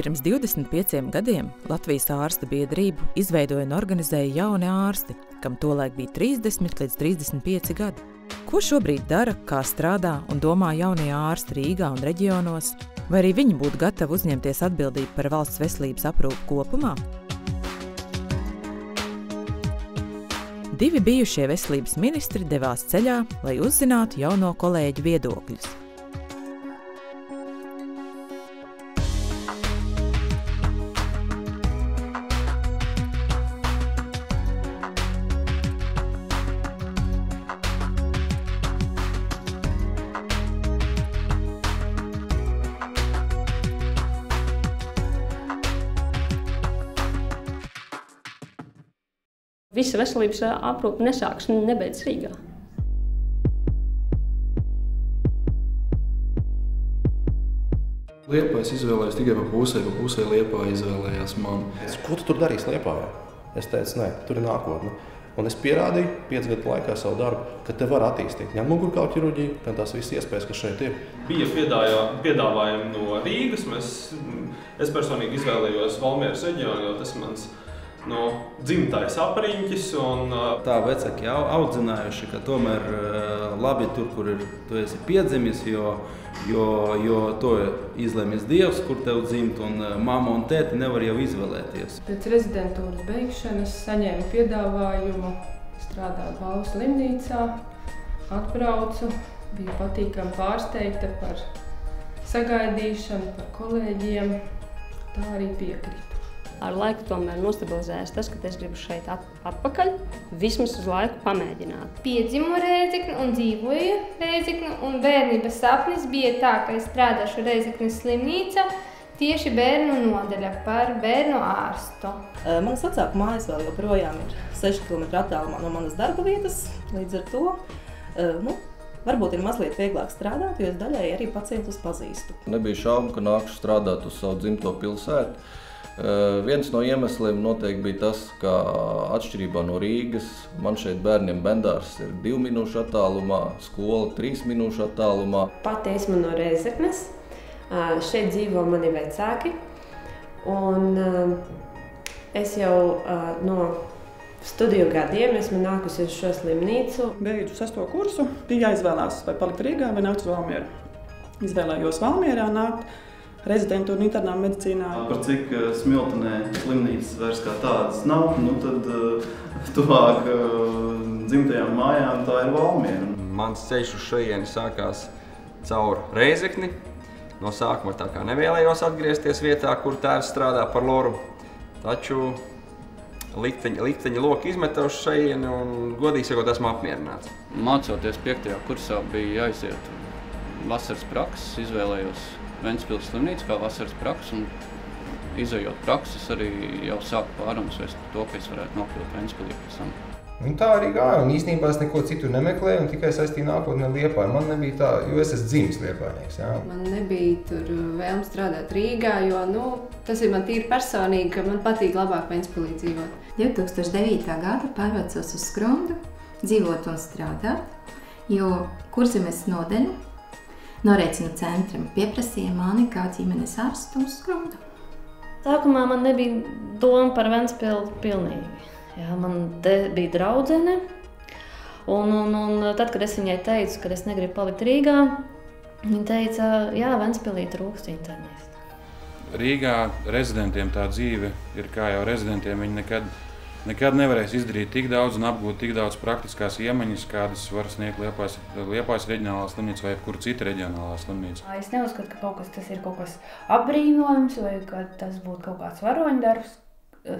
Pirms 25 gadiem Latvijas ārstu biedrību izveidoja un organizēja jauni ārsti, kam tolaik bija 30 līdz 35 gadi. Ko šobrīd dara, kā strādā un domā jaunie ārsti Rīgā un reģionos, vai arī viņi būtu gatavi uzņemties atbildību par valsts veselības aprūpi kopumā? Divi bijušie veselības ministri devās ceļā, lai uzzinātu jauno kolēģu viedokļus. Visa veselības aprūpe nesāks un nebeidz Rīgā. Liepājs izvēlējās tikai pa pusē Liepāja izvēlējās mani. Ko tu tur darīsi Liepājā? Es teicu, nē, tur ir nākotne. Un es pierādīju 5 gadu laikā savu darbu, ka te var attīstīt gan mugurkaulu ķirurģiju, gan tās visas iespējas, kas šeit ir. Bija piedāvājumi no Rīgas. Es personīgi izvēlējos Valmieras reģionu, jo tas mans dzimtais apriņķis. Tā vecāki audzinājuši, ka tomēr labi tur, kur tu esi piedzimis, jo to izlemis Dievs, kur tev dzimt, un mamma un tēti nevar jau izvēlēties. Pēc rezidentūras beigšanas saņēmu piedāvājumu strādāt valsts slimnīcā, atbraucu, biju patīkami pārsteigta par sagaidīšanu, par kolēģiem, tā arī piekrītu. Ar laiku tomēr nostabilizējās tas, ka es gribu šeit atpakaļ, vismaz uz laiku pamēģināt. Piedzimu Rēzekni un dzīvoju Rēzekni, un bērnības sapnis bija tā, ka es strādāšu Rēzeknes slimnīcā, tieši bērnu nodaļa par bērnu ārstu. Manas vecāku mājas vēl joprojām ir 6 km attālumā no manas darba vietas, līdz ar to varbūt ir mazliet vieglāk strādāt, jo es daļai arī pacientus pazīstu. Nebija šaubu, ka nākšu strādāt uz savu dzimto pilsētu. Viens no iemesliem noteikti bija tas, ka atšķirībā no Rīgas man šeit bērniem bendārs ir 2 minūšu attālumā, skola 3 minūšu attālumā. Pati esmu no Rēzeknes, šeit dzīvo mani vecāki, un es jau no studiju gadiem esmu nākusi uz šo slimnīcu. Beidzu 6. kursu, bija jāizvēlās, vai palikt Rīgā vai nākt uz Valmieru. Izvēlējos Valmierā nākt. Rezidentūra un internā medicīnā. Par cik Smiltenē slimnīcas vairs kā tādas nav, tad tuvāk dzimtajām mājām tā ir Valmiera. Mans ceļš uz šajieni sākās caur Rēzekni. No sākuma tā kā nevēlējos atgriezties vietā, kur tēvs strādā par loru. Taču likteņa loki izmeta uz šajieni un godīgi sakot esmu apmierināts. Mācoties 5. kursā bija jāiziet vasaras prakses, izvēlējos Ventspils slimnīcu kā vasaras prakses, un izejot prakses arī jau sāku pārunas par to, ka es varētu nokļūt Ventspilī pēc tam. Un tā arī gāja, un īstenībā es neko citu nemeklēju, un tikai saistīju nākotni ar Liepāju. Man nebija tā, jo es esmu dzimis liepājnieks. Man nebija tur vēlme strādāt Rīgā, jo tas ir man tīri personīgi, ka man patīk labāk Ventspilī dzīvot. 2009. gada pārvācos uz Skrundu, dzīvot un strādāt, jo Kurzemes nodeļu Norēcinu centram pieprasīja mani kā ģimenes ārstu uz Skrundu. Sākumā man nebija doma par Ventspili pilnīgi. Man te bija draudzene, un tad, kad es viņai teicu, ka es negribu palikt Rīgā, viņa teica, jā, Ventspilī trūkst internista. Rīgā rezidentiem tā dzīve ir kā jau rezidentiem, viņi nekad nevarēs izdarīt tik daudz un apgūt tik daudz praktiskās iemaņas, kādas var sniegt Liepājas reģionālā slimnīca vai jebkura cita reģionālā slimnīca. Es neuzskatu, ka tas ir kaut kas apbrīnojams vai ka tas būtu kaut kāds varoņdarbs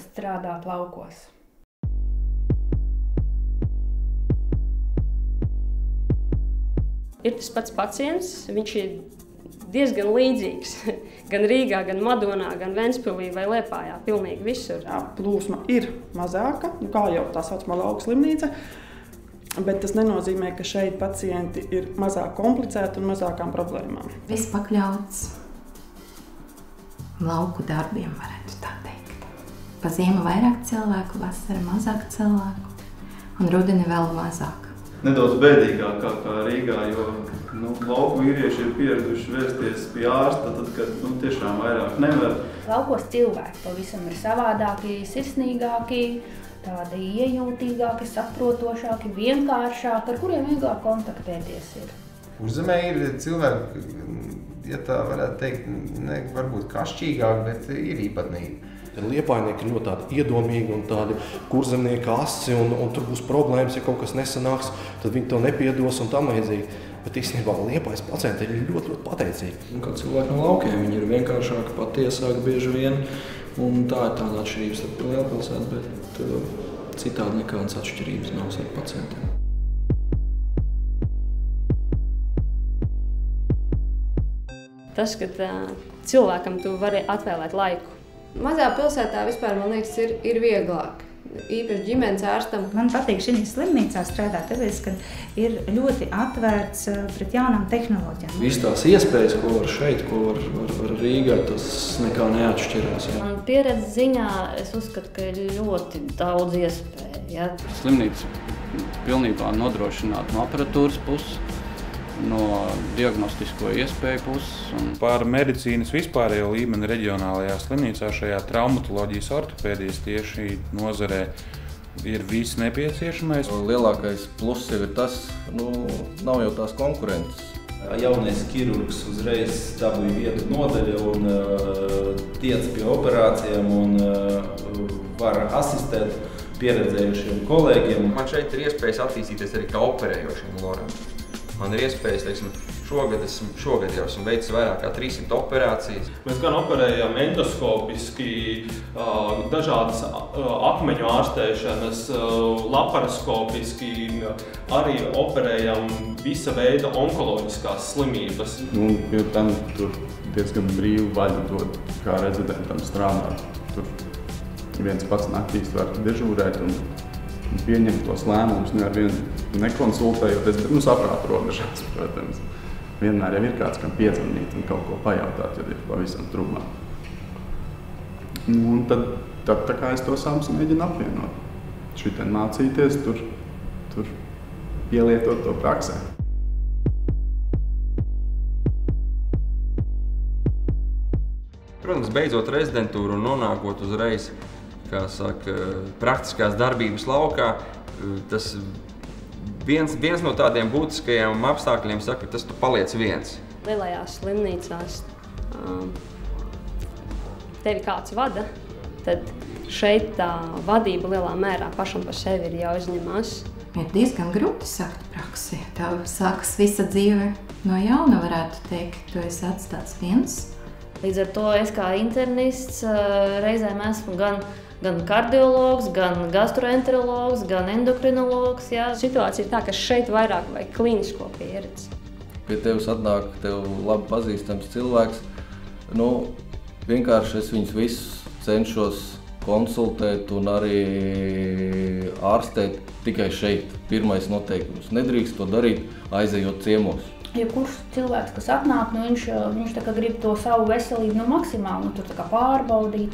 strādāt laukos. Ir tas pats pacients, viņš ir diezgan līdzīgs. Gan Rīgā, gan Madonā, gan Ventspilī vai Liepājā, pilnīgi visur. Plūsma ir mazāka, kā jau tā saucamā lauku slimnīca, bet tas nenozīmē, ka šeit pacienti ir mazāk komplicēti un mazākām problēmām. Viss pakļauts lauku darbiem, varētu tā teikt. Pa ziemu vairāk cilvēku, vasara mazāk cilvēku un rudeni vēl mazāk. nedaudz bēdīgāk kā Rīgā, jo lauku vīrieši ir pieraduši vērsties pie ārsta, tad, kad tiešām vairāk nevar. Laukos cilvēki pavisam ir savādāki, sirsnīgāki, tādi iejūtīgāki, saprotošāki, vienkāršāki, ar kuriem vieglāk kontaktēties ir. Kurzemē ir cilvēki, ja tā varētu teikt, ne varbūt kašķīgāk, bet ir īpatnīgi. Liepainieki ir ļoti tādi iedomīgi un tādi kurzemnieki asi, un tur būs problēmas, ja kaut kas nesanāks, tad viņi to nepiedos un tam līdzīgi. Bet īstenībā Liepājas pacienti ir ļoti, ļoti pateicīgi. Kā cilvēki no laukiem, viņi ir vienkāršāki, patiesāki bieži vien, un tā ir tāda atšķirības starp lielpilsētu, bet citādi nekādas atšķirības nav starp pacientiem. Tas, ka cilvēkam tu vari atvēlēt laiku. Mazā pilsētā vispār, man liekas, ir vieglāk. Īpaši ģimenes ārstam. Man patīk šī slimnīcā strādāt, tāpēc, ka ir ļoti atvērts pret jaunām tehnoloģijām. Visas tās iespējas, ko var šeit, ko var Rīgā, tas nekā neatšķirās. Jā. Man pieredze ziņā, es uzskatu, ka ir ļoti daudz iespēju. Ja? Slimnīca pilnībā nodrošināt no aparatūras puses, no diagnostisko iespēju puses. Par medicīnas vispārējo līmeni reģionālajā slimnīcā šajā traumatoloģijas ortopēdijas tieši nozarē ir viss nepieciešamais. Lielākais pluss jau ir tas, nav jau tās konkurences. Jaunais ķirurgs uzreiz dabūja vietu nodaļa un tiec pie operācijām un var asistēt pieredzējušiem kolēģiem. Man šeit ir iespējas attīstīties arī kā operējošiem loram. Man ir iespējas, teiksim, šogad jau esmu veicis vairāk kā 300 operācijas. Mēs gan operējam endoskopiski, dažādas akmeņu ārstēšanas, laparoskopiski, arī operējam visa veida onkoloģiskās slimības. Jo tam tur diezgan brīvu vaļu dod, kā rezidentam strādāt. Tur viens pats naktīs var dežūrēt un pieņemt tos lēmumus, nekonsultējoties, bet saprāta robežās, protams. Vienmēr jau ir kāds, kam piezvanīt un kaut ko pajautāt, ja ir pavisam trūmā. Un tad tā kā es to sams mēģinu apvienot. Šitien mācīties, tur pielietot to praksē. Protams, beidzot rezidentūru un nonākot uzreiz, kā saka, praktiskās darbības laukā, tas viens no tādiem būtiskajiem apstākļiem saka, ka tas tu paliec viens. Lielajās slimnīcās tevi kāds vada, tad šeit tā vadība lielā mērā pašam par sevi ir jāuzņemās. Ir diezgan grūti sākt praksi. Tā sākas visa dzīve no jauna, varētu teikt, tu esi atstāts viens. Līdz ar to es kā internists reizēm esmu gan kardiologs, gan gastroenterologs, gan endokrinologs. Jā. Situācija ir tā, ka šeit vairāk vajag klīnisko pieredzi. Pie tevis atnāk labi pazīstams cilvēks. Vienkārši es viņus visus cenšos konsultēt un arī ārstēt tikai šeit. Pirmais noteikums. Nedrīkst to darīt, aizejot ciemos. Jebkurš cilvēks, kas atnāk, viņš tā kā grib to savu veselību maksimāli tur tā kā pārbaudīt,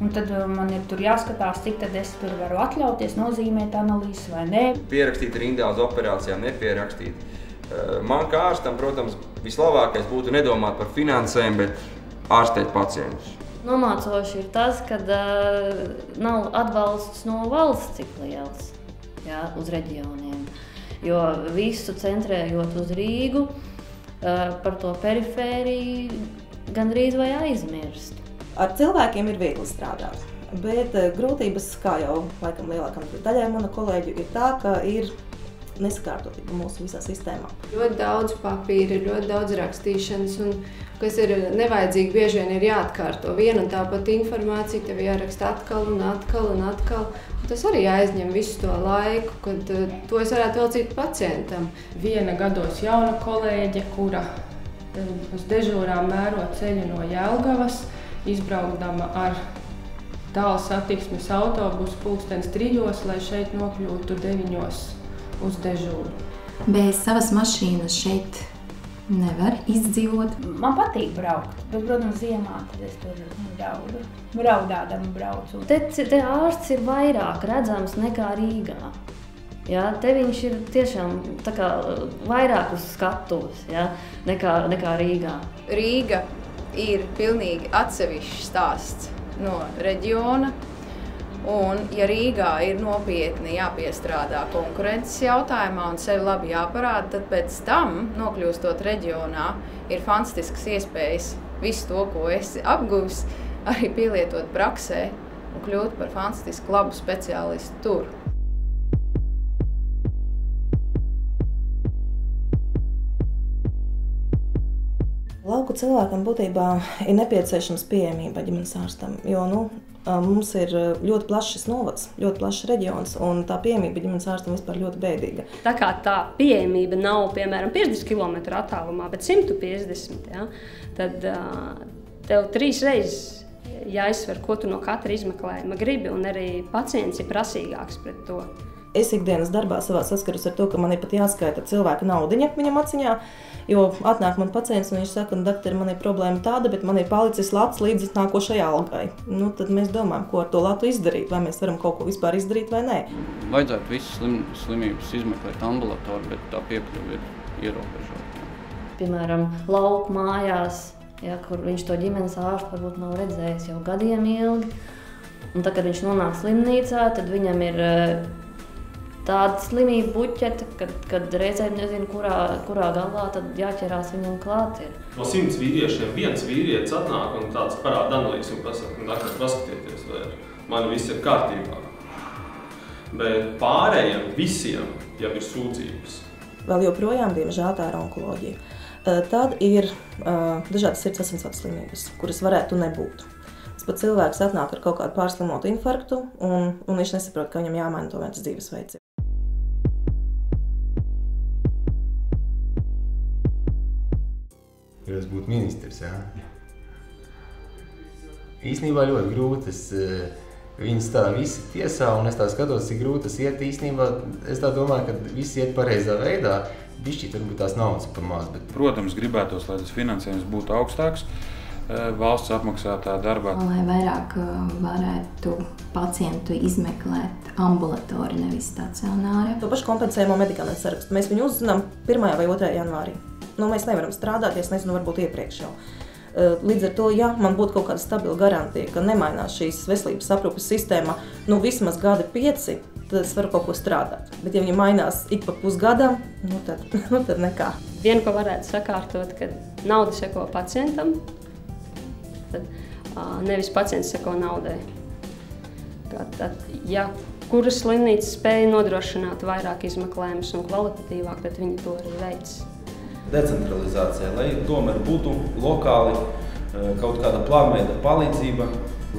un tad man ir tur jāskatās, cik tad es tur varu atļauties nozīmēt analīzes vai nē. Pierakstīt rindā uz operācijām, nepierakstīt. Man kā ārstam, protams, vislabākais būtu nedomāt par finansēm, bet ārstēt pacientus. Nomācoši ir tas, ka nav atbalsts no valsts cik liels, uz reģioniem. Jo visu centrējot uz Rīgu, par to perifēriju gandrīz vai aizmirst. Ar cilvēkiem ir viegli strādāt, bet grūtības, kā jau laikam lielākam daļai mana kolēģu, ir tā, ka ir nesakārtotība mūsu visā sistēmā. Ļoti daudz papīra, ļoti daudz rakstīšanas, un kas ir nevajadzīgi, bieži vien ir jāatkārto. Viena un tā pati informācija tev jāraksta atkal un atkal un atkal. Tas arī aizņem visu to laiku, kad to es varētu veltīt pacientam. Viena gados jauna kolēģe, kura uz dežūrām mēro ceļu no Jelgavas, izbraukdama ar tālu satiksmes autobusu 3:00, lai šeit nokļūtu 9:00 uz dežūru. Bez savas mašīnas šeit nevar izdzīvot. Man patīk braukt, bet, protams, ziemā tad es tur braudādama braucu. Te ārsts ir vairāk redzams nekā Rīgā. Ja, te viņš ir tiešām tā kā vairāk uz skatuves, ja, nekā Rīgā. Rīga ir pilnīgi atsevišķs stāsts no reģiona. Un, ja Rīgā ir nopietni jāpiestrādā konkurences jautājumā un sevi labi jāparāda, tad pēc tam, nokļūstot reģionā, ir fantastiskas iespējas visu to, ko esi apguvis, arī pielietot praksē un kļūt par fantastisku labu speciālistu tur. Lauku cilvēkam būtībā ir nepieciešams pieejamība ģimenes ārstam, jo mums ir ļoti plašs šis novads, ļoti plašs reģions, un tā pieejamība ģimenes ārstam vispār ļoti bēdīga. Tā kā tā pieejamība nav, piemēram, 50 km attālumā, bet 150, ja, tad tev 3 reizes jāizsver, ko tu no katra izmeklējuma gribi, un arī pacients ir prasīgāks pret to. Es ikdienas darbā savā saskaros ar to, ka man ir pat jāskaita cilvēka naudiņa viņam aciņā, jo atnāk man pacients un viņš saka, doktori, man ir problēma tāda, bet man ir palicis lats līdz nākošai algai. Tad mēs domājam, ko ar to latu izdarīt, vai mēs varam kaut ko vispār izdarīt vai nē. Vajadzētu visas slimības izmeklēt ambulatori, bet tā piekļuve ir ierobežota. Piemēram, lauku mājās, ja, kur viņš to ģimenes ārstu varbūt nav redzējis jau gadiem ilgi, un tad, kad viņš nonāk slimnīcā, tad viņam ir tāda slimība buķete, kad reizēm nezinu, kurā galā tad jāķerās viņam klāt ir. No 100 vīriešiem viens vīrietis atnāk un tāds parāda analīzi un pasaka, doktor, paskatieties, vai man viss ir kārtībā. Bet pārējiem visiem jau ir sūdzības. Vēl joprojām, diemžēl, tā ir onkoloģija. Tad ir dažādas sirds asinsvadu slimības, kuras varētu nebūt. Pat cilvēks atnāk ar kaut kādu pārslimotu infarktu, un viņš nesaprot, ka viņam jāmaina to viens dzīvesveids. Ja es būtu ministrs, jā. Īstenībā ļoti grūti. Viņas tā visi tiesā, un es tā skatos, cik grūti tas iet. Īstenībā es tā domāju, ka visi iet pareizā veidā. Bišķīt varbūt tās naudas par maz. Bet... Protams, gribētos, lai tas finansējums būtu augstāks valsts apmaksātā darbā. Lai vairāk varētu pacientu izmeklēt ambulatori, nevis stacionāri. To pašu kompensējumu medikamentu sarakstu mēs viņu uzzinām 1. vai 2. janvārī. Mēs nevaram strādāt, ja es nezinu, varbūt iepriekš jau. Līdz ar to, ja man būtu kaut kāda stabila garantija, ka nemainās šīs veselības aprūpes sistēma, vismaz gadi 5, tad es varu kaut ko strādāt. Bet ja viņi mainās ik pa pusgadam, tad nekā. Vienu, ko varētu sakārtot, kad nauda seko pacientam, tad nevis pacients seko naudai. Tad, ja kuras slimnīca spēja nodrošināt vairāk izmeklējumus un kvalitatīvāk, tad viņi to arī veic. Decentralizācija, lai tomēr būtu lokāli kaut kāda plānveida palīdzība,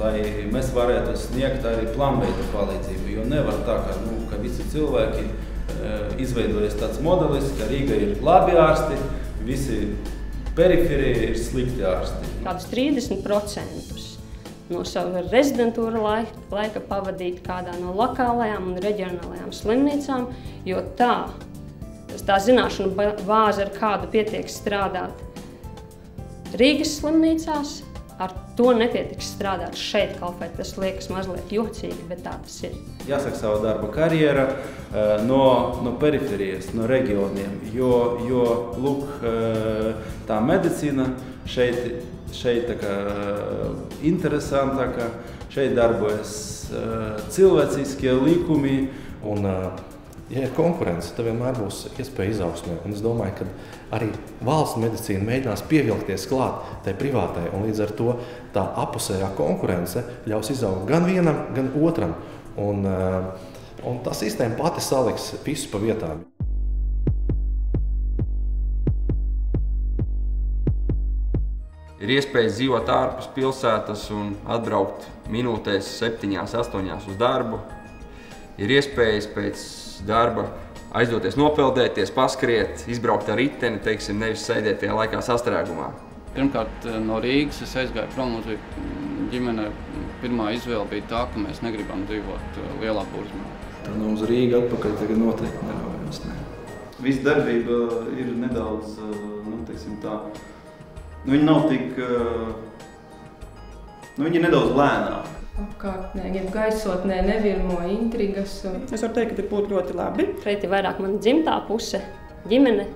lai mēs varētu sniegt arī plānveida palīdzību. Jo nevar tā, ka visi cilvēki izveidojas tāds modelis, ka Rīga ir labi ārsti, visi periferija ir slikti ārsti. Kādus 30% no savu rezidentūra laika pavadīt kādā no lokālajām un reģionālajām slimnīcām, jo tā zināšanu bāze, ar kādu pietiek strādāt Rīgas slimnīcās, ar to nepietiks strādāt šeit, kaut vai tas liekas mazliet jocīgi, bet tā tas ir. Jāsaka savu darba karjera no periferijas, no reģioniem, jo lūk, tā medicīna šeit tā kā interesantāka, šeit darbojas cilvēciskie likumi. Un, ja ir konkurence, tad vienmēr būs iespēja izaugsmē. Un es domāju, ka arī valsts medicīna mēģinās pievilkties klāt tai privātai. Un līdz ar to tā apusējā konkurence ļaus izaugt gan vienam, gan otram. Un tā sistēma pati saliks visu pa vietām. Ir iespējas dzīvot ārpus pilsētas un atbraukt minūtēs 7, 8 uz darbu. Ir iespējas pēc darba aizdoties nopeldēties, paskriet, izbraukt ar riteni, teiksim, nevis sēdēt tajā laikā sastrēgumā. Pirmkārt, no Rīgas es aizgāju prom uz ģimene. Pirmā izvēle bija tā, ka mēs negribam dzīvot lielā Burzmā. Tad uz Rīgu atpakaļ tagad noteikti nevairams. Visa darbība ir nedaudz, teiksim tā, viņa nav tik, viņa ir nedaudz lēnāka. apkārtnē, jeb gaisotnē nevirmo intrigas. Es varu teikt, ka ir būtu ļoti labi. Šeit ir vairāk mana dzimtā puse, ģimene,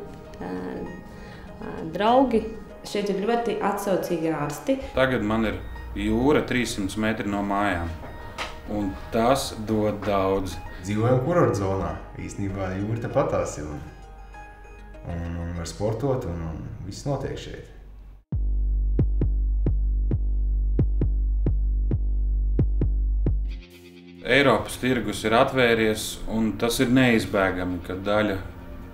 draugi. Šeit ir ļoti atsaucīgi ārsti. Tagad man ir jūra 300 metri no mājām, un tas dod daudz. Dzīvojam kurortzonā. Īstenībā jūra tepatās ir. Un var sportot, un viss notiek šeit. Eiropas tirgus ir atvēries, un tas ir neizbēgami, ka daļa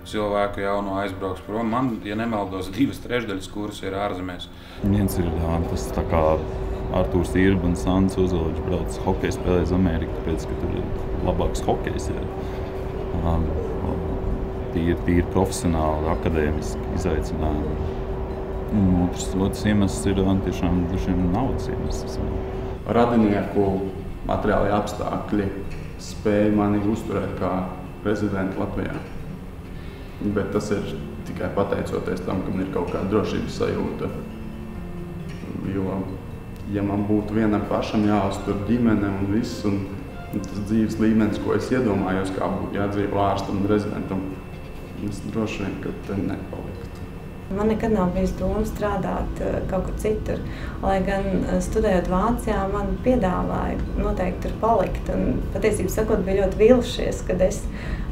cilvēku jauno aizbrauks prom. Man, ja nemaldos, 2/3 kursi ir ārzemēs. Viens ir tas tā kā Artūrs Irba un Sandis Ozoliņš brauc hokeja spēlē uz Ameriku, tāpēc, ka tur ir labāks hokejs. Tīri profesionāli, akadēmiski izaicinājumi. Otrs iemesls ir tiešām naudas iemesls. Radinieku materiāli apstākļi spēja mani uzturēt kā rezidentu Latvijā. Bet tas ir tikai pateicoties tam, ka man ir kaut kāda drošības sajūta. Jo, ja man būtu vienam pašam jāuztur ģimene un viss, un tas dzīves līmenis, ko es iedomājos, kā būtu jādzīvo ārstam un rezidentam, es droši vien, ka te nepaliktu. Man nekad nav bijis doma strādāt kaut kur citur. Lai gan studējot Vācijā, man piedāvāja noteikti tur palikt. Un patiesībā sakot, bija ļoti vilšies, kad es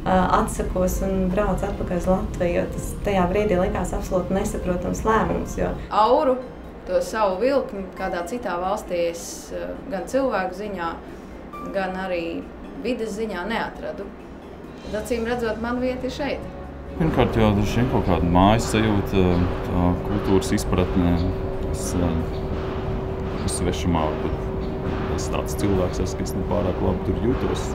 atsakos un braucu atpakaļ uz Latviju, jo tas tajā brīdī likās absolūti nesaprotams lēmums. Jo auru, to savu vilkni kādā citā valstī es gan cilvēku ziņā, gan arī vides ziņā neatradu. Tad acīm redzot, man vieta ir šeit. Pirmkārt jau droši vien kaut kāda mājas sajūta, tā kultūras izpratne. Es svešumā, es tāds cilvēks esmu, ka es nepārāk labi tur jūtos.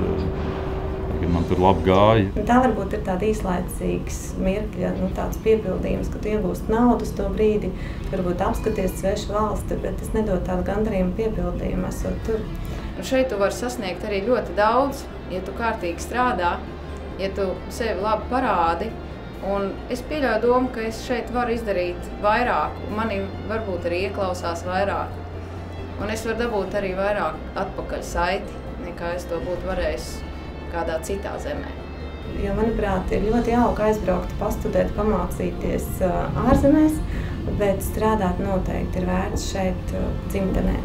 Man tur labi gāja. Tā varbūt ir tāda īslaicīgs mirkļa, tāds piepildījums, ka tu iegūst naudu uz to brīdi, tu varbūt apskaties svešu valsti, bet tas nedod tādu gandarījumu piepildījumu esot tur. Un šeit tu vari sasniegt arī ļoti daudz, ja tu kārtīgi strādā, ja tu sevi labi parādi. Un es pieļauju domu, ka es šeit varu izdarīt vairāk, un mani varbūt arī ieklausās vairāk. Un es varu dabūt arī vairāk atpakaļ saiti, nekā es to būtu varējis kādā citā zemē. Jo, manuprāt, ir ļoti jauki aizbraukt, pastudēt, pamācīties ārzemēs, bet strādāt noteikti ir vērts šeit dzimtenē.